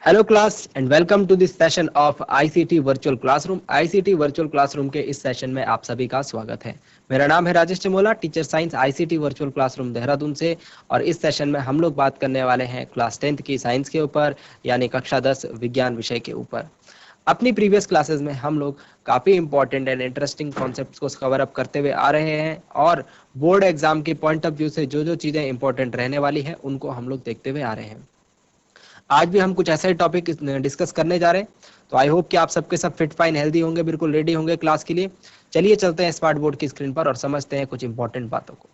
Hello class and welcome to this session of ICT virtual classroom. ICT virtual classroom के इस session में आप सभी का स्वागत है। मेरा नाम है Rajesh Chamola, teacher science ICT virtual classroom Dehradun से। और इस सेशन में हम लोग बात करने वाले हैं क्लास 10th की साइंस के ऊपर, यानी कक्षा 10 विज्ञान विषय के ऊपर। अपनी प्रीवियस क्लासेस में हम लोग काफ़ी इंपॉर्टेंट एंड इंटरेस्टिंग कॉन्सेप्ट्स को कवर अप करते हुए आ रहे हैं, और बोर्ड एग्जाम के पॉइंट ऑफ व्यू से जो जो चीज़ें इंपॉर्टेंट रहने वाली हैं उनको हम लोग देखते हुए आ रहे हैं। आज भी हम कुछ ऐसे टॉपिक डिस्कस करने जा रहे हैं, तो आई होप कि आप सबके सब फिट फाइन हेल्दी होंगे, बिल्कुल रेडी होंगे क्लास के लिए। चलिए चलते हैं स्मार्ट बोर्ड की स्क्रीन पर और समझते हैं कुछ इंपॉर्टेंट बातों को।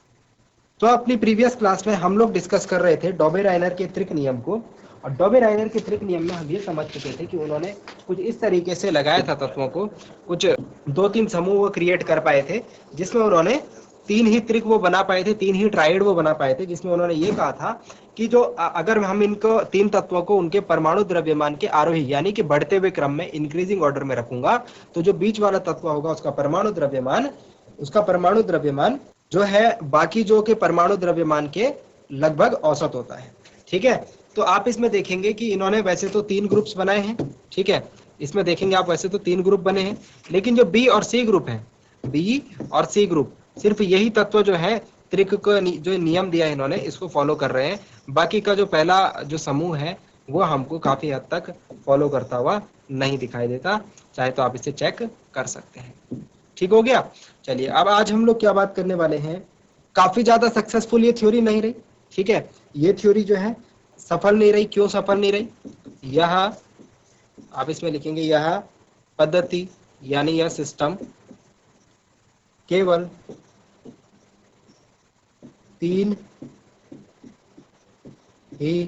तो अपनी प्रीवियस क्लास में हम लोग डिस्कस कर रहे थे डॉबे-राइनर के त्रिक नियम को, और डॉबे-राइनर के त्रिक नियम में हम ये समझ चुके थे कि उन्होंने कुछ इस तरीके से लगाया था तत्वों को, कुछ 2-3 समूह वो क्रिएट कर पाए थे, जिसमें उन्होंने 3 ही त्रिक वो बना पाए थे, 3 ही ट्राइड वो बना पाए थे, जिसमें उन्होंने ये कहा था कि जो अगर हम इनको 3 तत्वों को उनके परमाणु द्रव्यमान के आरोही यानी कि बढ़ते हुए क्रम में इंक्रीजिंग ऑर्डर में रखूंगा, तो जो बीच वाला तत्व होगा उसका परमाणु द्रव्यमान जो है बाकी जो के परमाणु द्रव्यमान के लगभग औसत होता है। ठीक है, तो आप इसमें देखेंगे कि इन्होंने वैसे तो 3 ग्रुप्स बनाए हैं। ठीक है, इसमें देखेंगे आप वैसे तो 3 ग्रुप बने हैं, लेकिन जो बी और सी ग्रुप है, बी और सी ग्रुप सिर्फ यही तत्व जो है त्रिक को जो नियम दिया है इन्होंने इसको फॉलो कर रहे हैं। बाकी का जो पहला जो समूह है वो हमको काफी हद तक फॉलो करता हुआ नहीं दिखाई देता, चाहे तो आप इसे चेक कर सकते हैं। ठीक हो गया। चलिए अब आज हम लोग क्या बात करने वाले हैं, काफी ज्यादा सक्सेसफुल ये थ्योरी नहीं रही। ठीक है, ये थ्योरी जो है सफल नहीं रही। क्यों सफल नहीं रही? यह आप इसमें लिखेंगे, यह पद्धति यानी यह सिस्टम केवल 3 ही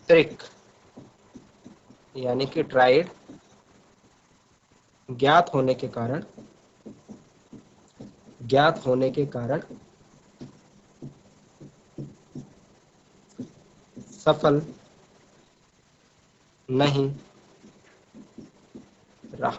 त्रिक यानी कि ट्राइड ज्ञात होने के कारण सफल नहीं रहा।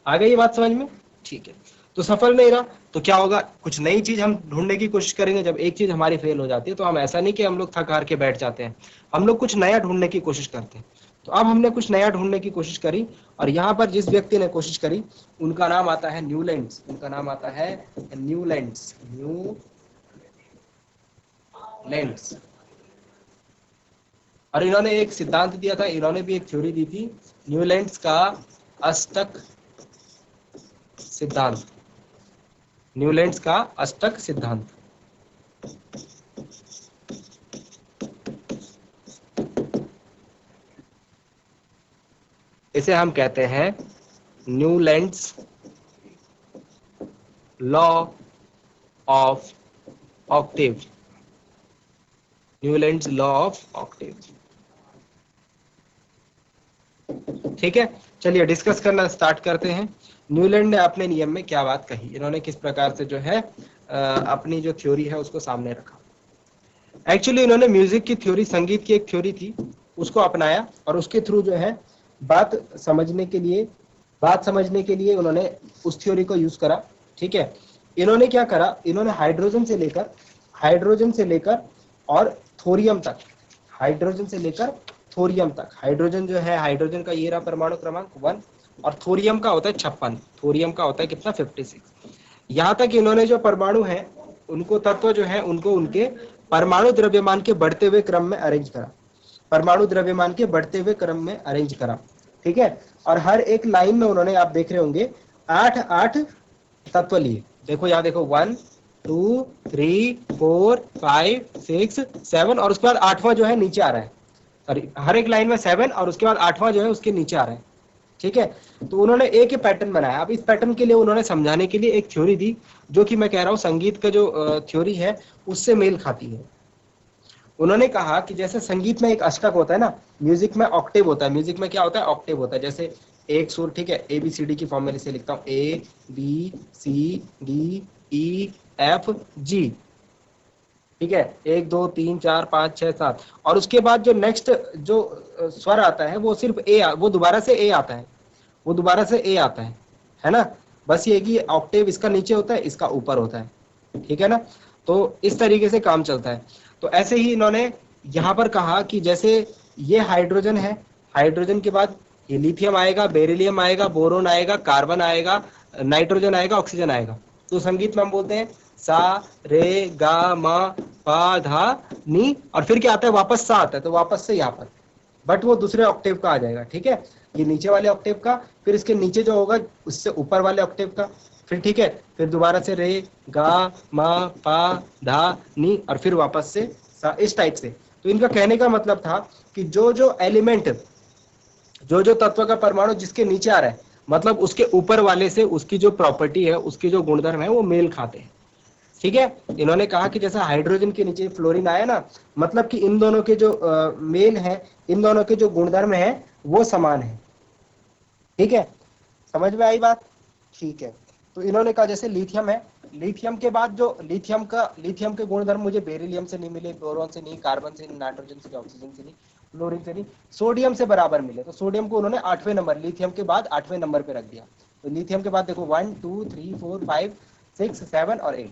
आ गई ये बात समझ में? ठीक है, तो सफल नहीं रहा तो क्या होगा, कुछ नई चीज हम ढूंढने की कोशिश करेंगे। जब एक चीज हमारी फेल हो जाती है तो हम ऐसा नहीं कि हम लोग थक हार के बैठ जाते हैं, हम लोग कुछ नया ढूंढने की कोशिश करते हैं। तो अब हमने कुछ नया ढूंढने की कोशिश करी, और यहाँ पर जिस व्यक्ति ने कोशिश करी उनका नाम आता है न्यूलैंड्स। उनका नाम आता है न्यूलैंड्स। और इन्होंने एक सिद्धांत दिया था, इन्होंने भी एक थ्योरी दी थी, न्यूलैंड्स का अष्टक सिद्धांत। न्यूलैंड्स का अष्टक सिद्धांत, इसे हम कहते हैं Newlands law of Octave. Newlands law of Octave. ठीक है, चलिए डिस्कस करना स्टार्ट करते हैं। न्यूलैंड ने अपने नियम में क्या बात कही, इन्होंने किस प्रकार से जो है अपनी जो थ्योरी है उसको सामने रखा। एक्चुअली इन्होंने म्यूजिक की थ्योरी, संगीत की एक थ्योरी थी, उसको अपनाया, और उसके थ्रू जो है बात समझने के लिए उन्होंने उस थ्योरी को यूज करा। ठीक है, इन्होंने क्या करा, इन्होंने हाइड्रोजन से लेकर और थोरियम तक, हाइड्रोजन जो है, हाइड्रोजन का ये रहा परमाणु क्रमांक 1, और थोरियम का होता है 56, थोरियम का होता है कितना, 56। यहाँ तक इन्होंने जो परमाणु है उनको, तत्व जो है उनको उनके परमाणु द्रव्यमान के बढ़ते हुए क्रम में अरेंज करा। ठीक है, और हर एक लाइन में उन्होंने, आप देख रहे होंगे, 8 तत्व लिए। देखो यहाँ देखो, 1 2 3 4 5 6 7, और उसके बाद 8वां जो है नीचे आ रहा है। सॉरी, हर एक लाइन में 7 और उसके बाद 8वां जो है उसके नीचे आ रहा है। ठीक है, तो उन्होंने एक ही पैटर्न बनाया। अब इस पैटर्न के लिए उन्होंने समझाने के लिए एक थ्योरी दी, जो कि मैं कह रहा हूँ संगीत का जो थ्योरी है उससे मेल खाती है। उन्होंने कहा कि जैसे संगीत में एक अष्टक होता है ना, म्यूजिक में ऑक्टेव होता है। म्यूजिक में क्या होता है, ऑक्टेव होता है। जैसे एक सुर, ठीक है, ए बी सी डी की फॉर्म में इसे लिखता हूँ, A B C D E F G. ठीक है, 1 2 3 4 5 6 7, और उसके बाद जो नेक्स्ट जो स्वर आता है वो सिर्फ वो दोबारा से ए आता है ना। बस ये कि ऑक्टेव इसका नीचे होता है, इसका ऊपर होता है। ठीक है ना, तो इस तरीके से काम चलता है। तो ऐसे ही इन्होंने यहाँ पर कहा कि जैसे ये हाइड्रोजन है, हाइड्रोजन के बाद ये लिथियम आएगा, बेरिलियम आएगा, बोरोन आएगा, कार्बन आएगा, नाइट्रोजन आएगा, ऑक्सीजन आएगा। तो संगीत में हम बोलते हैं सा रे गा मा पा धा नी, और फिर क्या आता है, वापस सा आता है, तो वापस से यहाँ पर, बट वो दूसरे ऑक्टेव का आ जाएगा। ठीक है, ये नीचे वाले ऑक्टेव का, फिर इसके नीचे जो होगा उससे ऊपर वाले ऑक्टेव का, फिर ठीक है, फिर दोबारा से रे गा मा पा धा नी, और फिर वापस से सा, इस टाइप से। तो इनका कहने का मतलब था कि जो जो एलिमेंट, जो जो तत्व का परमाणु जिसके नीचे आ रहा है, मतलब उसके ऊपर वाले से उसकी जो प्रॉपर्टी है, उसकी जो गुणधर्म है, वो मेल खाते हैं। ठीक है, इन्होंने कहा कि जैसा हाइड्रोजन के नीचे फ्लोरीन आया ना, मतलब कि इन दोनों के जो मेल है, इन दोनों के जो गुणधर्म है वो समान है। ठीक है, समझ में आई बात? ठीक है, तो इन्होंने कहा जैसे लिथियम है, लिथियम के बाद जो लिथियम के गुणधर्म मुझे बेरिलियम से नहीं मिले, बोरोन से नहीं, कार्बन से नहीं, नाइट्रोजन से नहीं, ऑक्सीजन से नहीं, फ्लोरीन से नहीं, सोडियम से बराबर मिले। तो सोडियम को उन्होंने 8वें नंबर, लिथियम के बाद 8वें नंबर पे रख दिया। तो लिथियम के बाद देखो 1 2 3 4 5 6 7 और 8,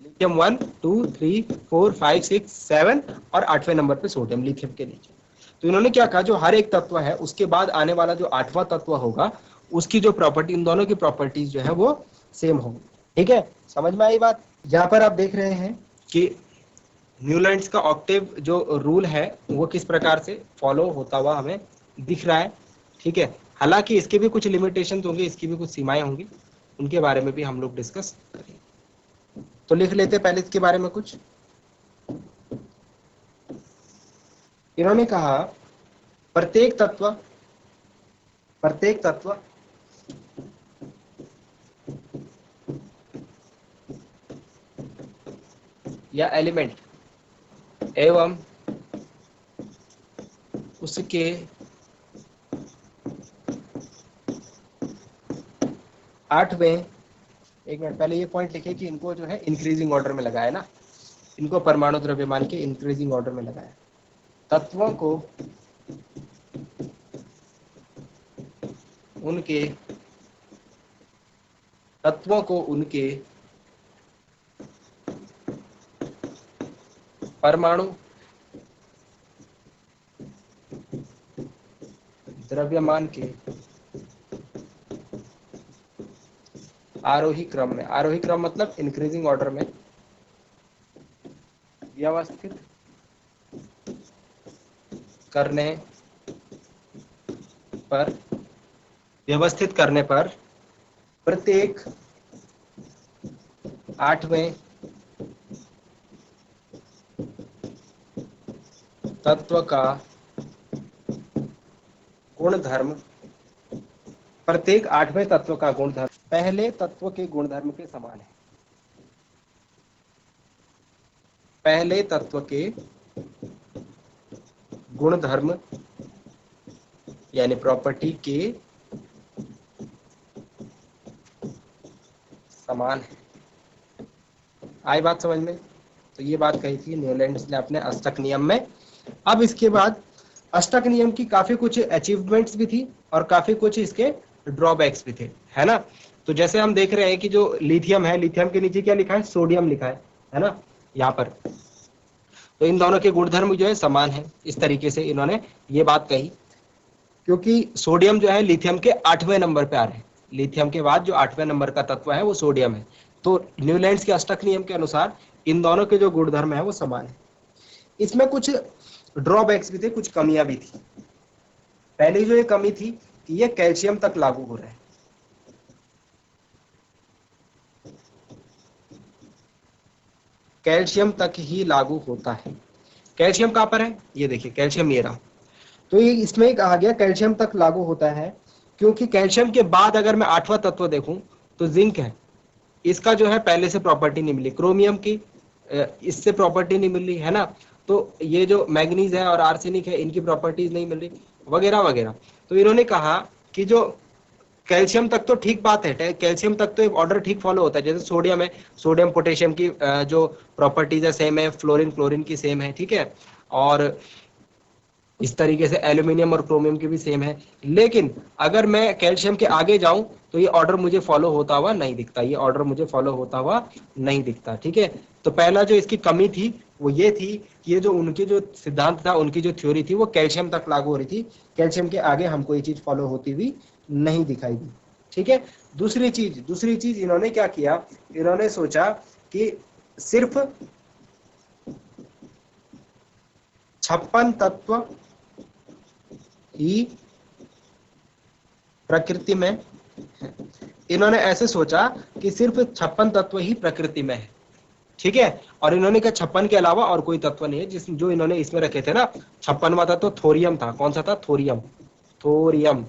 लिथियम 1 2 3 4 5 6 7 और 8वें नंबर पे सोडियम लिथियम के नीचे। तो इन्होंने क्या कहा, जो हर एक तत्व है उसके बाद आने वाला जो 8वां तत्व होगा, उसकी जो प्रॉपर्टी, इन दोनों की प्रॉपर्टीज जो है वो सेम होगी। ठीक है, समझ में आई बात? यहाँ पर आप देख रहे हैं कि न्यूलैंड्स का ऑक्टेव जो रूल है वो किस प्रकार से फॉलो होता हुआ हमें दिख रहा है। ठीक है, हालांकि इसके भी कुछ लिमिटेशन होंगे, इसकी भी कुछ सीमाएं होंगी, उनके बारे में भी हम लोग डिस्कस करेंगे। तो लिख लेते पहले इसके बारे में कुछ। इन्होंने कहा प्रत्येक तत्व या एलिमेंट एवं उसके आठवें, एक मिनट पहले ये पॉइंट लिखे कि इनको जो है इंक्रीजिंग ऑर्डर में लगाया ना, इनको परमाणु द्रव्यमान के इंक्रीजिंग ऑर्डर में लगाया। तत्वों को उनके परमाणु द्रव्यमान के आरोही क्रम में, आरोही क्रम मतलब इंक्रीजिंग ऑर्डर में व्यवस्थित करने पर प्रत्येक 8वें तत्व का गुणधर्म, प्रत्येक 8वें तत्व का गुणधर्म पहले तत्व के गुणधर्म के समान है। पहले तत्व के गुणधर्म यानी प्रॉपर्टी के समान है। आई बात समझ में? तो ये बात कही थी न्यूलैंड्स ने अपने अष्टक नियम में। अब इसके बाद अष्टक नियम की काफी कुछ अचीवमेंट्स भी थी और काफी कुछ इसके ड्रॉबैक्स भी थे, है ना। तो जैसे हम देख रहे हैं कि जो लिथियम है, लिथियम के नीचे क्या लिखा है, सोडियम लिखा है ना, यहाँ पर। तो इन दोनों के गुणधर्म जो है समान है, इस तरीके से इन्होंने ये बात कही, क्योंकि सोडियम जो है लिथियम के 8वें नंबर पे आ रहे हैं। लिथियम के बाद जो 8वें नंबर का तत्व है वो सोडियम है। तो न्यूलैंड्स के अष्टक नियम के अनुसार इन दोनों के जो गुणधर्म है वो समान है। इसमें कुछ ड्रॉबैक्स भी थे, कुछ कमियां भी थी। पहली जो ये कमी थी कि ये कैल्शियम तक लागू हो रहा है। कैल्शियम तक ही लागू होता है। कैल्शियम कहां पर है, ये देखिए कैल्शियम ये रहा। तो ये इसमें कहा गया कैल्शियम तक लागू होता है, क्योंकि कैल्शियम के बाद अगर मैं 8वां तत्व देखूं तो जिंक है। इसका जो है पहले से प्रॉपर्टी नहीं मिली, क्रोमियम की इससे प्रॉपर्टी नहीं मिल रही है ना। तो ये जो मैग्नीज है और आर्सेनिक है, इनकी प्रॉपर्टीज नहीं मिल रही, वगैरह वगैरह। तो इन्होंने कहा कि जो कैल्शियम तक तो ठीक बात है, कैल्शियम तक तो एक ऑर्डर ठीक फॉलो होता है। जैसे सोडियम है, सोडियम पोटेशियम की जो प्रॉपर्टीज है सेम है, फ्लोरीन क्लोरीन की सेम है, ठीक है। और इस तरीके से एल्यूमिनियम और क्रोमियम की भी सेम है। लेकिन अगर मैं कैल्शियम के आगे जाऊं तो ये ऑर्डर मुझे फॉलो होता हुआ नहीं दिखता, ये ऑर्डर मुझे फॉलो होता हुआ नहीं दिखता, ठीक है। तो पहला जो इसकी कमी थी वो ये थी कि ये जो उनके जो सिद्धांत था, उनकी जो थ्योरी थी, वो कैल्शियम तक लागू हो रही थी। कैल्शियम के आगे हमको ये चीज फॉलो होती हुई नहीं दिखाई दी। ठीक है। दूसरी चीज इन्होंने क्या किया, इन्होंने सोचा कि सिर्फ 56 तत्व ही प्रकृति में है। इन्होंने ऐसे सोचा कि सिर्फ 56 तत्व ही प्रकृति में है। ठीक है। और इन्होंने कहा 56 के अलावा और कोई तत्व नहीं है। जिस जो इन्होंने इसमें रखे थे ना, 56वां तत्व थोरियम था। कौन सा था? थोरियम। थोरियम।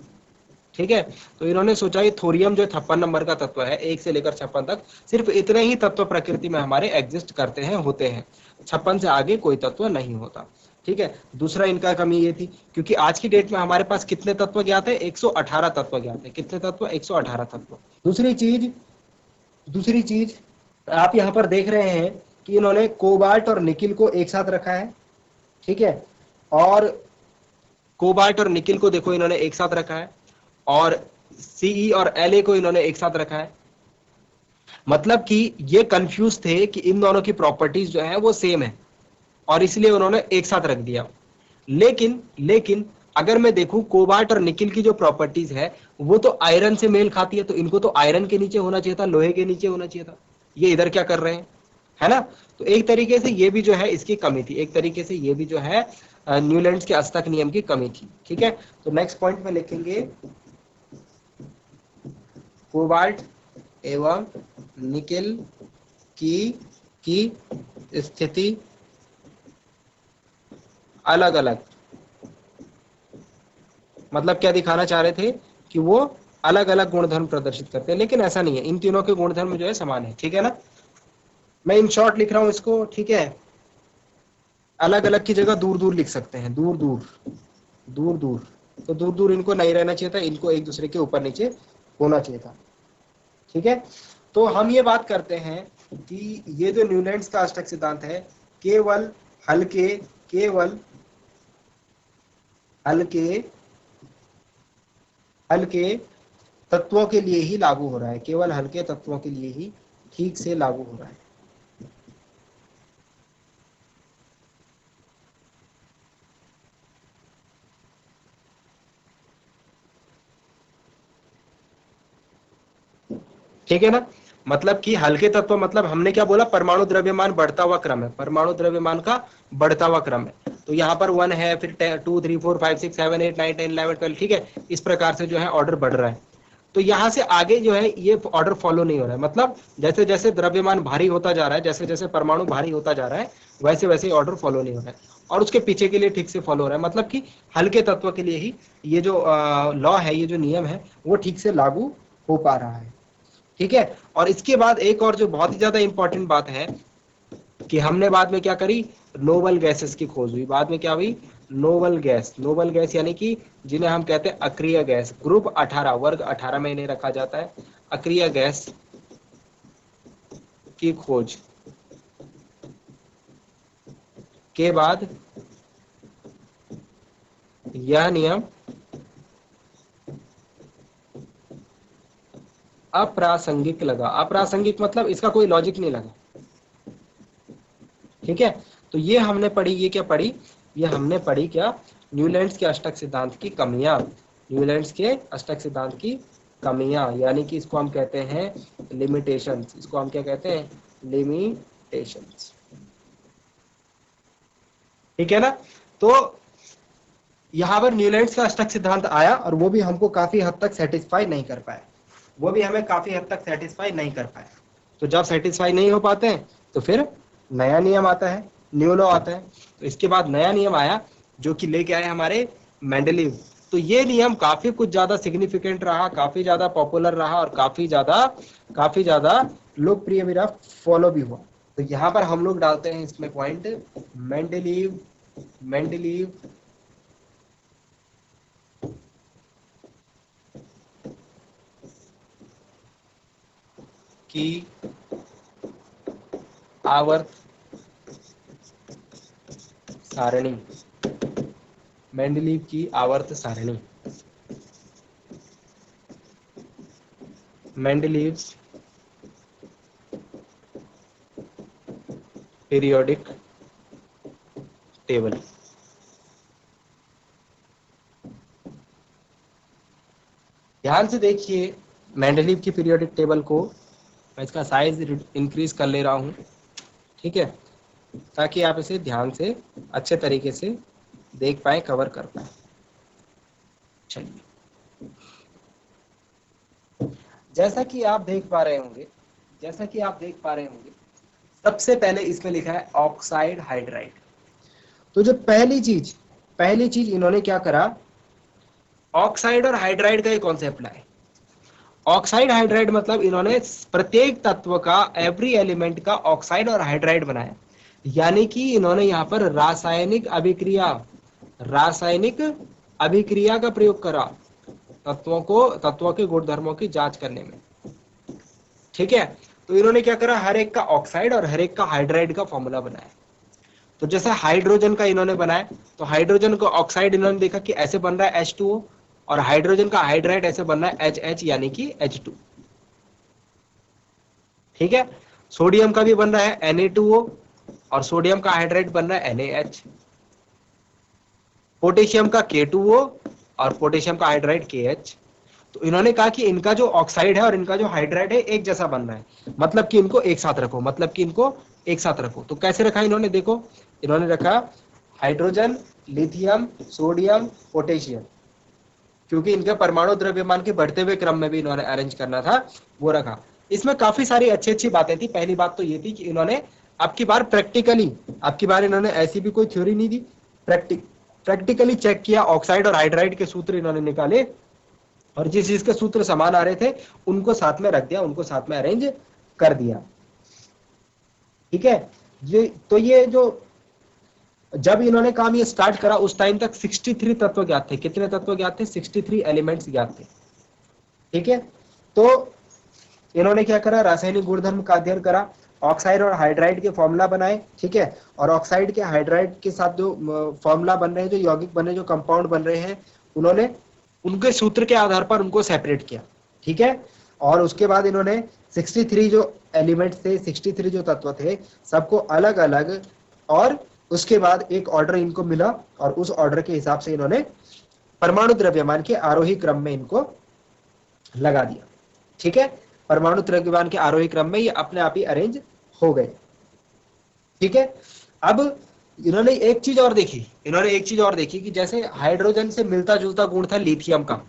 ठीक है। तो इन्होंने सोचा ये थोरियम जो 56 नंबर का तत्व है, 1 से लेकर 56 तक, सिर्फ इतने ही तत्व प्रकृति में हमारे एग्जिस्ट करते हैं, होते हैं। 56 से आगे कोई तत्व नहीं होता। ठीक है। दूसरा इनका कमी ये थी, क्योंकि आज की डेट में हमारे पास कितने तत्व ज्ञात है? 118 तत्व ज्ञात है। कितने तत्व? 118 तत्व। दूसरी चीज आप यहां पर देख रहे हैं कि इन्होंने कोबाल्ट और निकिल को एक साथ रखा है। ठीक है। और कोबाल्ट और निकिल को देखो इन्होंने एक साथ रखा है, और सीई और एलए को इन्होंने एक साथ रखा है। मतलब कि ये कंफ्यूज थे कि इन दोनों की प्रॉपर्टीज जो है वो सेम है, और इसलिए उन्होंने एक साथ रख दिया। लेकिन अगर मैं देखूं कोबाल्ट और निकिल की जो प्रॉपर्टीज है, वो तो आयरन से मेल खाती है, तो इनको तो आयरन के नीचे होना चाहिए था, लोहे के नीचे होना चाहिए था। ये इधर क्या कर रहे हैं, है ना? तो एक तरीके से ये भी जो है इसकी कमी थी। एक तरीके से ये भी जो है न्यूलैंड्स के अष्टक नियम की कमी थी। ठीक है। तो नेक्स्ट पॉइंट में लिखेंगे कोबाल्ट एवं निकेल की स्थिति अलग अलग। मतलब क्या दिखाना चाह रहे थे कि वो अलग अलग गुणधर्म प्रदर्शित करते हैं, लेकिन ऐसा नहीं है। इन तीनों के गुणधर्म जो है समान है। ठीक है ना? मैं इन शॉर्ट लिख रहा हूं इसको। ठीक है। अलग अलग की जगह दूर दूर लिख सकते हैं। दूर दूर, दूर दूर। तो दूर दूर इनको नहीं रहना चाहिए था, इनको एक दूसरे के ऊपर नीचे होना चाहिए था। ठीक है। तो हम ये बात करते हैं कि ये जो न्यूलैंड्स का अष्टक सिद्धांत है, केवल हल्के केवल हल्के हल्के तत्वों के लिए ही लागू हो रहा है। केवल हल्के तत्वों के लिए ही ठीक से लागू हो रहा है। ठीक है ना? मतलब कि हल्के तत्व, मतलब हमने क्या बोला? परमाणु द्रव्यमान बढ़ता हुआ क्रम है। परमाणु द्रव्यमान का बढ़ता हुआ क्रम है। तो यहाँ पर 1 है, फिर 2 3 4 5 6 7 8 9 10 11 12। ठीक है। इस प्रकार से जो है ऑर्डर बढ़ रहा है। तो यहां से आगे जो है ये ऑर्डर फॉलो नहीं हो रहा है। मतलब जैसे जैसे द्रव्यमान भारी होता जा रहा है, जैसे जैसे परमाणु भारी होता जा रहा है, वैसे वैसे ऑर्डर फॉलो नहीं हो रहा है। और उसके पीछे के लिए ठीक से फॉलो हो रहा है। मतलब कि हल्के तत्व के लिए ही ये जो लॉ है, ये जो नियम है, वो ठीक से लागू हो पा रहा है। ठीक है। और इसके बाद एक और जो बहुत ही ज्यादा इंपॉर्टेंट बात है कि हमने बाद में क्या करी? नोबल गैसेस की खोज हुई। बाद में क्या हुई? Noble gas. नोबल गैस यानी कि जिन्हें हम कहते हैं अक्रिय गैस। ग्रुप 18, वर्ग 18 में इन्हें रखा जाता है। अक्रिय गैस की खोज के बाद यह नियम अप्रासंगिक लगा। अप्रासंगिक मतलब इसका कोई लॉजिक नहीं लगा। ठीक है। तो ये हमने पढ़ी। ये क्या पढ़ी? ये हमने पढ़ी क्या? न्यूलैंड्स के अष्टक सिद्धांत की कमियां। न्यूलैंड्स के अष्टक सिद्धांत की कमियां, यानी कि इसको हम कहते हैं लिमिटेशंस। इसको हम क्या कहते हैं? लिमिटेशंस। ठीक है ना? तो यहाँ पर न्यूलैंड्स का अष्टक सिद्धांत आया, और वो भी हमको काफी हद तक सेटिस्फाई नहीं कर पाया। वो भी हमें काफी हद तक सेटिस्फाई नहीं कर पाया। तो जब सेटिस्फाई नहीं हो पाते हैं, तो फिर नया नियम आता है, न्यू लॉ आता है। तो इसके बाद नया नियम आया, जो कि लेके आए हमारे मेंडलीव। तो ये नियम काफी कुछ ज्यादा सिग्निफिकेंट रहा, काफी ज्यादा पॉपुलर रहा, और काफी ज्यादा लोकप्रिय भी रहा, फॉलो भी हुआ। तो यहाँ पर हम लोग डालते हैं इसमें पॉइंट, मेंडलीव मेंडलीव की आवर्त सारणी। मेंडलीव की आवर्त सारणी। Mendeleev's periodic table. ध्यान से देखिए मेंडलीव की पीरियोडिक टेबल को, मैं इसका साइज इंक्रीज कर ले रहा हूं, ठीक है, ताकि आप इसे ध्यान से अच्छे तरीके से देख पाए, कवर कर पाए। चलिए, जैसा कि आप देख पा रहे होंगे, सबसे पहले इसमें लिखा है ऑक्साइड हाइड्राइड। तो जो पहली चीज इन्होंने क्या करा, ऑक्साइड और हाइड्राइड का एक कॉन्सेप्ट लाए। ऑक्साइड हाइड्राइड मतलब इन्होंने प्रत्येक तत्व का, एवरी एलिमेंट का ऑक्साइड और हाइड्राइड बनाया, यानी कि इन्होंने यहां पर रासायनिक अभिक्रिया का प्रयोग करा तत्वों के गुणधर्मों की जांच करने में, ठीक है। तो इन्होंने क्या करा, हर एक का ऑक्साइड और हर एक का हाइड्राइड का फॉर्मूला बनाया। तो जैसे हाइड्रोजन का इन्होंने बनाया, तो हाइड्रोजन का ऑक्साइड इन्होंने देखा कि ऐसे बन रहा है H2O, और हाइड्रोजन का हाइड्राइड ऐसे बन रहा है HH यानी कि H2, ठीक है। सोडियम का भी बन रहा है Na2O, और सोडियम का हाइड्राइड बन रहा है NaH। पोटेशियम का K2O, और पोटेशियम का हाइड्राइड KH। तो इन्होंने कहा कि इनका जो ऑक्साइड है और इनका जो हाइड्राइड है एक जैसा बन रहा है, मतलब कि इनको एक साथ रखो। तो कैसे रखा इन्होंने, देखो इन्होंने रखा हाइड्रोजन, लिथियम, सोडियम, पोटेशियम, क्योंकि इनके परमाणु द्रव्यमान के बढ़ते हुए क्रम में भी इन्होंने अरेंज करना था, वो रखा। इसमें काफी सारी अच्छी बातें थी। पहली बात तो ये थी कि इन्होंने अब की बार इन्होंने ऐसी भी कोई थ्योरी नहीं दी, प्रैक्टिकली चेक किया, ऑक्साइड और हाइड्राइड के सूत्र इन्होंने निकाले, और जिस चीज के सूत्र समान आ रहे थे उनको साथ में रख दिया, उनको साथ में अरेंज कर दिया, ठीक है। ये जो जब इन्होंने काम ये स्टार्ट करा उस टाइम तक 63 तत्व ज्ञात थे। कितने तत्व ज्ञात थे? 63 एलिमेंट्स ज्ञात थे, ठीक है। तो इन्होंने क्या करा, रासायनिक गुणधर्म का अध्ययन करा, ऑक्साइड और हाइड्राइड के फॉर्मूला बनाए, ठीक है। और ऑक्साइड के हाइड्राइड के साथ जो फॉर्मूला बन रहे हैं, जो यौगिक बन रहे हैं, जो कंपाउंड बन रहे हैं, उन्होंने उनके सूत्र के आधार पर उनको सेपरेट किया, ठीक है। और उसके बाद इन्होंने 63 जो एलिमेंट्स थे, 63 जो तत्व थे, सबको अलग अलग, और उसके बाद एक ऑर्डर इनको मिला, और उस ऑर्डर के हिसाब से इन्होंने परमाणु द्रव्यमान के आरोही क्रम में इनको लगा दिया, ठीक है। परमाणु द्रव्यमान के आरोही क्रम में ये अपने आप ही अरेंज हो गए, ठीक है। अब इन्होंने एक चीज और देखी कि जैसे हाइड्रोजन से मिलता जुलता गुण था लिथियम का,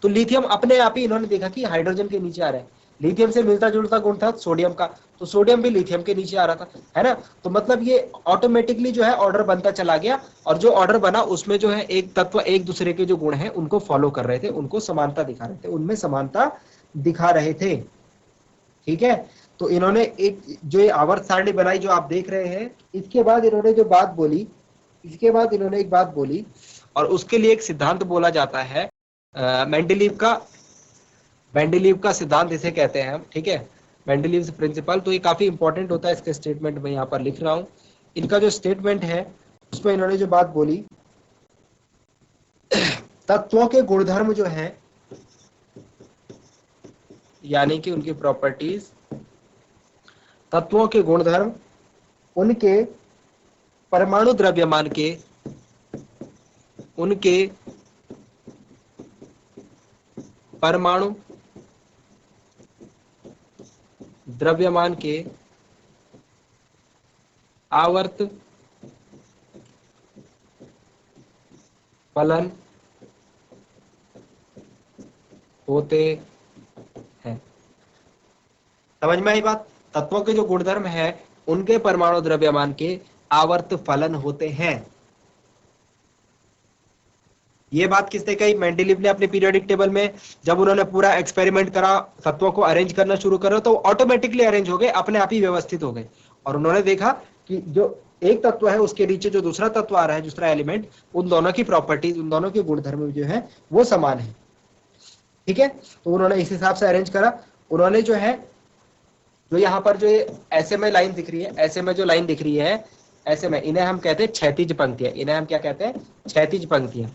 तो लिथियम अपने आप ही इन्होंने देखा कि हाइड्रोजन के नीचे आ रहा है। लिथियम से मिलता जुलता गुण था सोडियम का, तो सोडियम भी लिथियम के नीचे आ रहा था, है ना। तो मतलब ये ऑटोमेटिकली जो है ऑर्डर बनता चला गया, और जो ऑर्डर बना उसमें जो है एक तत्व एक दूसरे के जो गुण हैं उनको फॉलो कर रहे थे, उनको समानता दिखा रहे थे, ठीक है। तो इन्होंने एक जो ये आवर्त सारणी बनाई जो आप देख रहे हैं, इसके बाद इन्होंने एक बात बोली, और उसके लिए एक सिद्धांत बोला जाता है, मेंडलीव का सिद्धांत इसे कहते हैं हम, ठीक है, मेंडलीव प्रिंसिपल। तो ये काफी इंपॉर्टेंट होता है, इसके स्टेटमेंट में यहाँ पर लिख रहा हूं। इनका जो स्टेटमेंट है उसमें इन्होंने जो बात बोली, तत्वों के गुणधर्म जो है, यानी कि उनकी प्रॉपर्टीज, तत्वों के गुणधर्म उनके परमाणु द्रव्यमान के आवर्त फलन होते हैं। समझ में आई बात? तत्वों के जो गुणधर्म है उनके परमाणु द्रव्यमान के आवर्त फलन होते हैं। ये बात किसने कही? मेंडलीव ने अपने पीरियोडिक टेबल में। जब उन्होंने पूरा एक्सपेरिमेंट करा, तत्वों को अरेंज करना शुरू करा, तो ऑटोमेटिकली अरेंज हो गए, अपने आप ही व्यवस्थित हो गए। और उन्होंने देखा कि जो एक तत्व है उसके नीचे जो दूसरा तत्व आ रहा है, दूसरा एलिमेंट, उन दोनों की प्रॉपर्टीज, उन दोनों के गुणधर्म जो है वो समान है, ठीक है। तो उन्होंने इस हिसाब से अरेंज करा। उन्होंने जो है, जो यहाँ पर जो ऐसे में लाइन दिख रही है, ऐसे में जो लाइन दिख रही है, ऐसे में, इन्हें हम कहते हैं क्षैतिज पंक्तियां। इन्हें हम क्या कहते हैं? क्षैतिज पंक्तियां।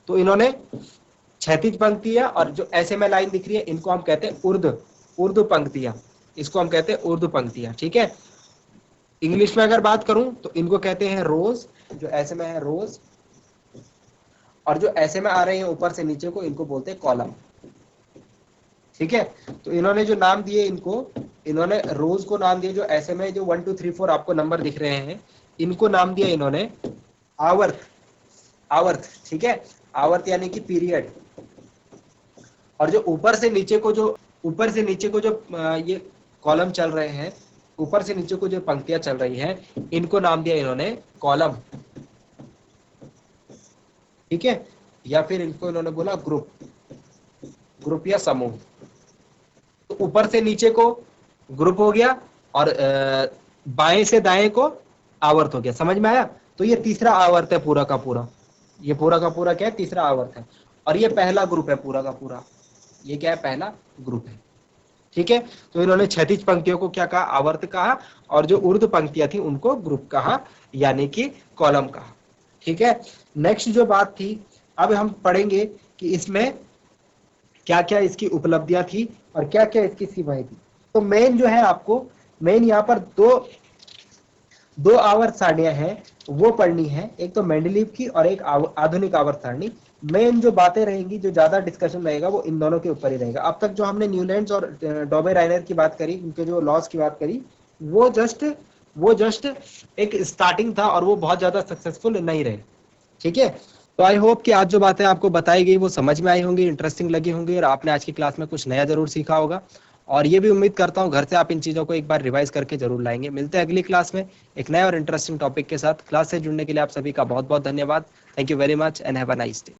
तो इन्होंने क्षैतिज पंक्तियां, और जो ऐसे में लाइन दिख रही है इनको हम कहते हैं ऊर्ध्व पंक्तियां। इसको हम कहते हैं ऊर्ध्व पंक्तियां, ठीक है। इंग्लिश में अगर बात करूं तो इनको कहते हैं रोज, जो ऐसे में है रोज, और जो ऐसे में आ रहे हैं ऊपर से नीचे को, इनको बोलते हैं कॉलम। ठीक है, तो इन्होंने जो नाम दिए इनको, इन्होंने रोज को नाम दिया, जो ऐसे में जो 1 2 3 4 आपको नंबर दिख रहे हैं, इनको नाम दिया इन्होंने आवर्त। आवर्त, ठीक है, आवर्त यानी कि पीरियड। और जो ऊपर से नीचे को जो ये कॉलम चल रहे हैं, ऊपर से नीचे को जो पंक्तियां चल रही हैं, इनको नाम दिया इन्होंने कॉलम। ठीक है, या फिर इनको इन्होंने बोला ग्रुप, ग्रुप या समूह। तो ऊपर से नीचे को ग्रुप हो गया, और बाएं से दाएं को आवर्त हो गया। समझ में आया? तो ये तीसरा आवर्त है पूरा का पूरा, ये पूरा का पूरा क्या है, तीसरा आवर्त है। और ये पहला ग्रुप है पूरा का पूरा, ये क्या है, पहला ग्रुप है। ठीक है, तो इन्होंने क्षैतिज पंक्तियों को क्या कहा, आवर्त कहा, और जो ऊर्ध्व पंक्तियां थी उनको ग्रुप कहा, यानी कि कॉलम कहा। ठीक है, नेक्स्ट जो बात थी, अब हम पढ़ेंगे कि इसमें क्या क्या इसकी उपलब्धियां थी और क्या क्या इसकी सीमाएं थी। तो मेन जो है आपको, मेन यहाँ पर दो आवर्त सारणियां हैं, वो पढ़नी है। एक तो मेंडलीव की और एक आधुनिक आवर्त सारणी। मेन जो बातें रहेंगी, जो ज्यादा डिस्कशन रहेगा, वो इन दोनों के ऊपर ही रहेगा। अब तक जो हमने न्यूलैंड्स और डॉबे-राइनर की बात करी, उनके जो लॉस की बात करी, वो जस्ट एक स्टार्टिंग था, और वो बहुत ज्यादा सक्सेसफुल नहीं रहे। ठीक है, तो आई होप कि आज जो बातें आपको बताई गई वो समझ में आई होंगी, इंटरेस्टिंग लगी होंगी, और आपने आज की क्लास में कुछ नया जरूर सीखा होगा। और ये भी उम्मीद करता हूँ घर से आप इन चीजों को एक बार रिवाइज करके जरूर लाएंगे। मिलते हैं अगली क्लास में एक नए और इंटरेस्टिंग टॉपिक के साथ। क्लास से जुड़ने के लिए आप सभी का बहुत बहुत धन्यवाद। Thank you very much and have a nice day.